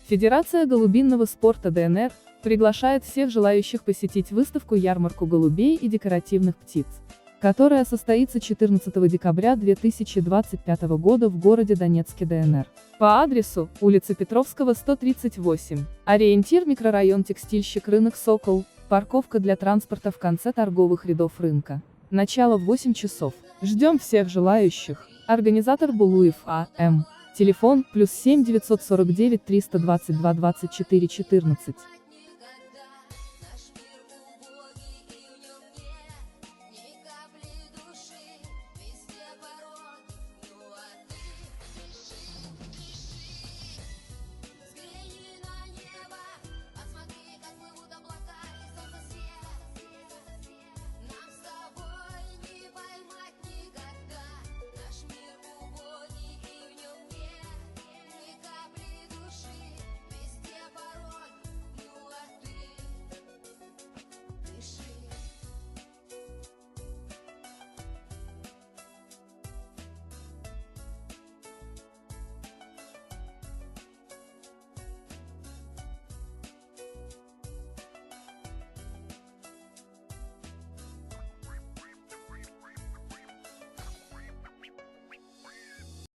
Федерация голубинного спорта ДНР приглашает всех желающих посетить выставку-ярмарку голубей и декоративных птиц, которая состоится 14 декабря 2025 года в городе Донецке, ДНР. По адресу: улица Петровского, 138, ориентир микрорайон Текстильщик, рынок Сокол, парковка для транспорта в конце торговых рядов рынка. Начало в 8 часов. Ждем всех желающих. Организатор Булуев А.М. Телефон: +7 949 322 24 14.